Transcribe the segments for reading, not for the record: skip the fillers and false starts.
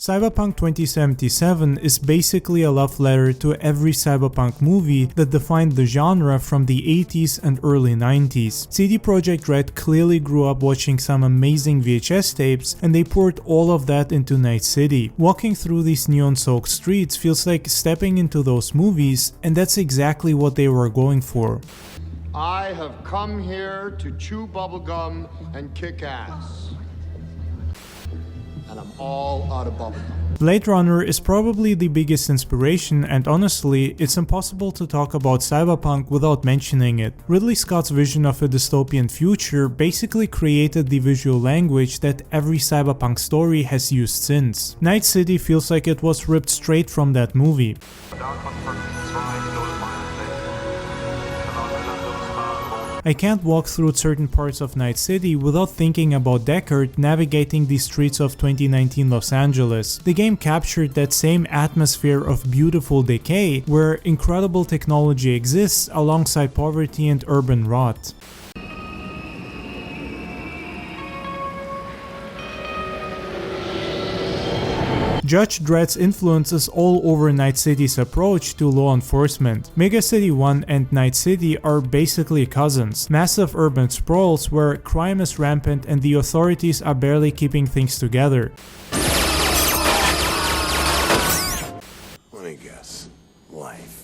Cyberpunk 2077 is basically a love letter to every cyberpunk movie that defined the genre from the 80s and early 90s. CD Projekt Red clearly grew up watching some amazing VHS tapes, and they poured all of that into Night City. Walking through these neon-soaked streets feels like stepping into those movies, and that's exactly what they were going for. I have come here to chew bubblegum and kick ass. And I'm all out of bubblegum. Blade Runner is probably the biggest inspiration, and honestly, it's impossible to talk about Cyberpunk without mentioning it. Ridley Scott's vision of a dystopian future basically created the visual language that every Cyberpunk story has used since. Night City feels like it was ripped straight from that movie. I can't walk through certain parts of Night City without thinking about Deckard navigating the streets of 2019 Los Angeles. The game captured that same atmosphere of beautiful decay, where incredible technology exists alongside poverty and urban rot. Judge Dredd's influence is all over Night City's approach to law enforcement. Mega City 1 and Night City are basically cousins, massive urban sprawls where crime is rampant and the authorities are barely keeping things together. Let me guess. Life.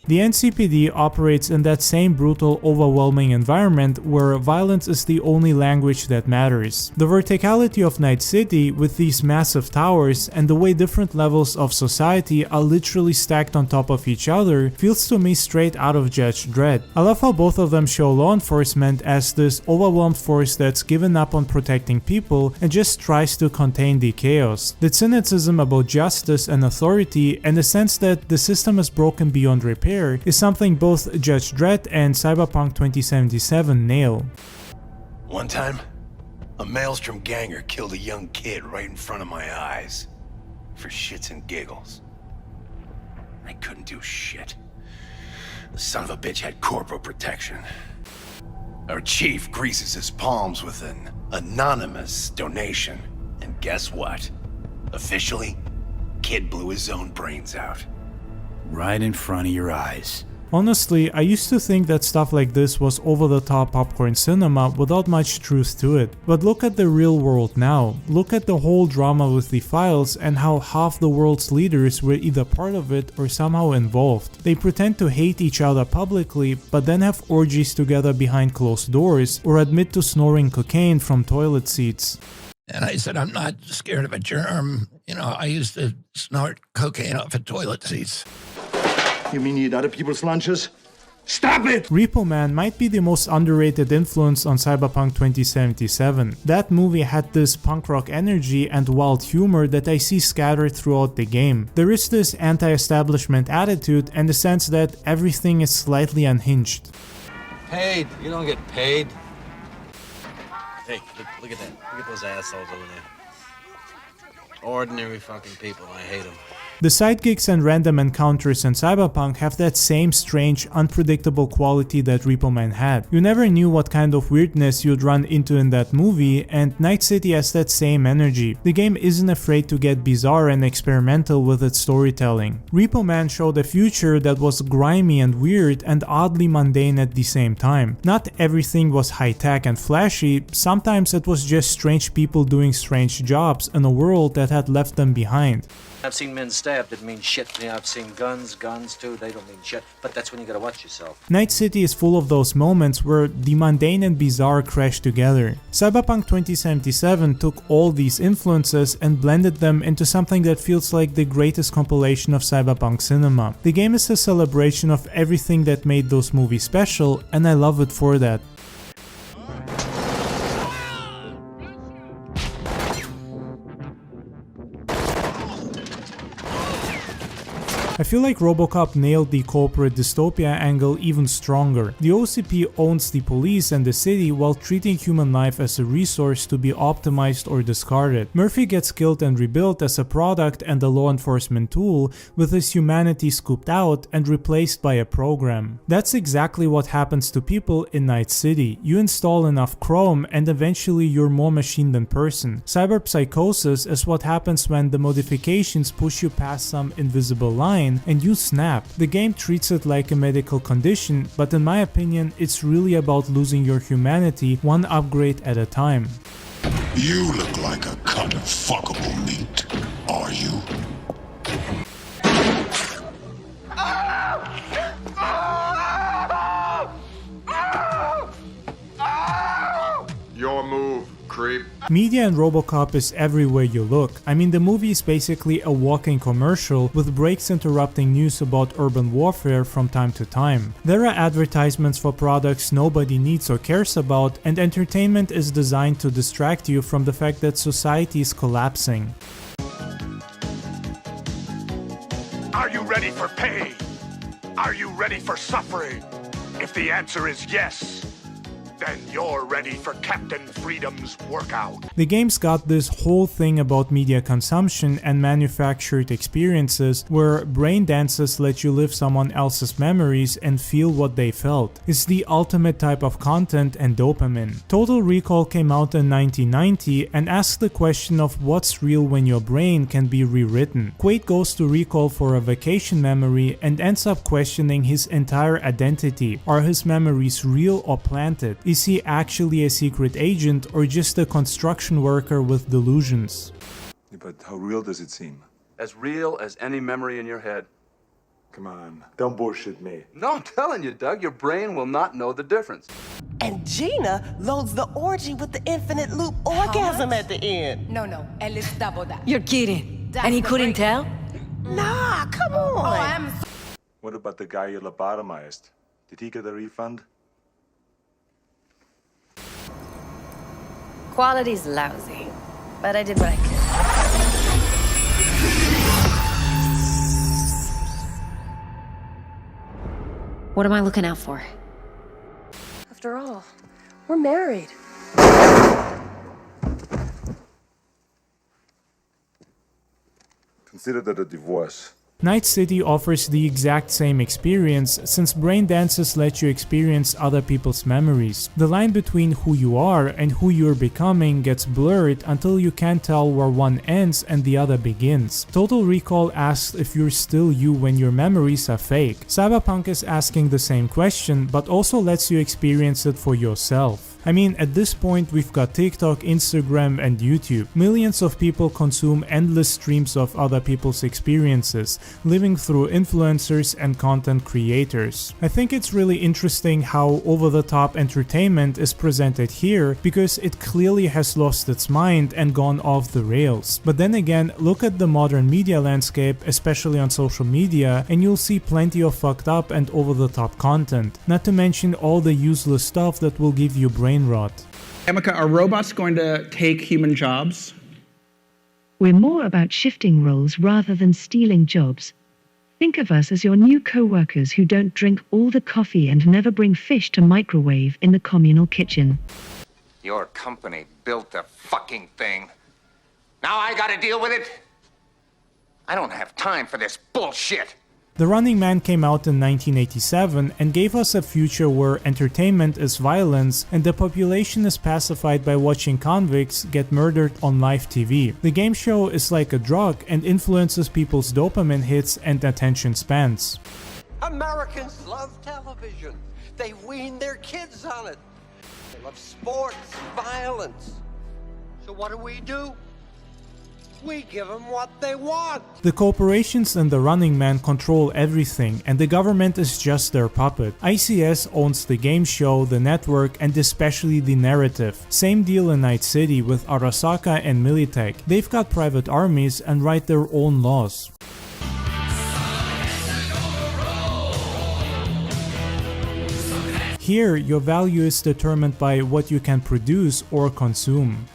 The NCPD operates in that same brutal, overwhelming environment where violence is the only language that matters. The verticality of Night City, with these massive towers, and the way different levels of society are literally stacked on top of each other, feels to me straight out of Judge Dredd. I love how both of them show law enforcement as this overwhelmed force that's given up on protecting people and just tries to contain the chaos. The cynicism about justice and authority, and the sense that the system is broken beyond repair, is something both Judge Dredd and Cyberpunk 2077 nail. One time, a Maelstrom ganger killed a young kid right in front of my eyes. For shits and giggles. I couldn't do shit. The son of a bitch had corporal protection. Our chief greases his palms with an anonymous donation. And guess what? Officially, kid blew his own brains out. Right in front of your eyes. Honestly, I used to think that stuff like this was over-the-top popcorn cinema without much truth to it. But look at the real world now. Look at the whole drama with the files and how half the world's leaders were either part of it or somehow involved. They pretend to hate each other publicly, but then have orgies together behind closed doors or admit to snoring cocaine from toilet seats. And I said, I'm not scared of a germ. You know, I used to snort cocaine off of toilet seats. You mean you eat other people's lunches? Stop it! Repo Man might be the most underrated influence on Cyberpunk 2077. That movie had this punk rock energy and wild humor that I see scattered throughout the game. There is this anti-establishment attitude and the sense that everything is slightly unhinged. Paid? You don't get paid. Hey, look at that. Look at those assholes over there. Ordinary fucking people. I hate them. The sidekicks and random encounters in Cyberpunk have that same strange, unpredictable quality that Repo Man had. You never knew what kind of weirdness you'd run into in that movie, and Night City has that same energy. The game isn't afraid to get bizarre and experimental with its storytelling. Repo Man showed a future that was grimy and weird and oddly mundane at the same time. Not everything was high-tech and flashy, sometimes it was just strange people doing strange jobs in a world that had left them behind. I've seen men stabbed, it means shit. You know, I've seen guns too, they don't mean shit. But that's when you gotta watch yourself. Night City is full of those moments where the mundane and bizarre crash together. Cyberpunk 2077 took all these influences and blended them into something that feels like the greatest compilation of cyberpunk cinema. The game is a celebration of everything that made those movies special, and I love it for that. I feel like RoboCop nailed the corporate dystopia angle even stronger. The OCP owns the police and the city while treating human life as a resource to be optimized or discarded. Murphy gets killed and rebuilt as a product and a law enforcement tool, with his humanity scooped out and replaced by a program. That's exactly what happens to people in Night City. You install enough Chrome and eventually you're more machine than person. Cyberpsychosis is what happens when the modifications push you past some invisible line and you snap. The game treats it like a medical condition, but in my opinion it's really about losing your humanity one upgrade at a time. You look like a cut of fuckable meat, are you? Your move, creep. Media in RoboCop is everywhere you look. I mean, the movie is basically a walking commercial with breaks interrupting news about urban warfare from time to time. There are advertisements for products nobody needs or cares about, and entertainment is designed to distract you from the fact that society is collapsing. Are you ready for pain? Are you ready for suffering? If the answer is yes, then you're ready for Captain Freedom's workout. The game's got this whole thing about media consumption and manufactured experiences where brain dances let you live someone else's memories and feel what they felt. It's the ultimate type of content and dopamine. Total Recall came out in 1990 and asked the question of what's real when your brain can be rewritten. Quaid goes to Recall for a vacation memory and ends up questioning his entire identity. Are his memories real or planted? Is he actually a secret agent or just a construction worker with delusions? But how real does it seem? As real as any memory in your head. Come on, don't bullshit me. No, I'm telling you, Doug, your brain will not know the difference. And Gina loads the orgy with the infinite loop orgasm at the end. No, at least double that. You're kidding. That's And he the couldn't break. tell? Nah, come on. Oh, I'm What about the guy you lobotomized? Did he get a refund? Quality's lousy, but I did what I could. What am I looking out for? After all, we're married. Consider that a divorce. Night City offers the exact same experience since brain dances let you experience other people's memories. The line between who you are and who you're becoming gets blurred until you can't tell where one ends and the other begins. Total Recall asks if you're still you when your memories are fake. Cyberpunk is asking the same question but also lets you experience it for yourself. I mean, at this point we've got TikTok, Instagram and YouTube. Millions of people consume endless streams of other people's experiences, living through influencers and content creators. I think it's really interesting how over-the-top entertainment is presented here because it clearly has lost its mind and gone off the rails. But then again, look at the modern media landscape, especially on social media, and you'll see plenty of fucked up and over-the-top content. Not to mention all the useless stuff that will give you brain rot. Emeka, are robots going to take human jobs? We're more about shifting roles rather than stealing jobs. Think of us as your new co-workers who don't drink all the coffee and never bring fish to microwave in the communal kitchen. Your company built the fucking thing. Now I gotta deal with it? I don't have time for this bullshit. The Running Man came out in 1987 and gave us a future where entertainment is violence and the population is pacified by watching convicts get murdered on live TV. The game show is like a drug and influences people's dopamine hits and attention spans. Americans love television. They wean their kids on it. They love sports, violence. So what do? We give them what they want. The corporations and the Running Man control everything and the government is just their puppet. ICS owns the game show, the network and especially the narrative. Same deal in Night City with Arasaka and Militech. They've got private armies and write their own laws. Here, your value is determined by what you can produce or consume.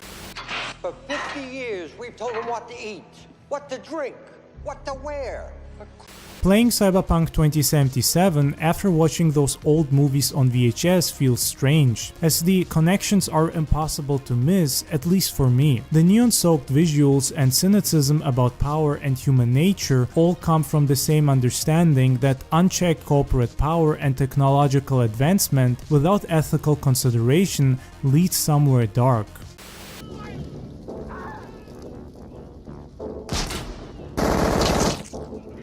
For 50 years, we've told them what to eat, what to drink, what to wear. Playing Cyberpunk 2077 after watching those old movies on VHS feels strange, as the connections are impossible to miss, at least for me. The neon-soaked visuals and cynicism about power and human nature all come from the same understanding that unchecked corporate power and technological advancement without ethical consideration leads somewhere dark.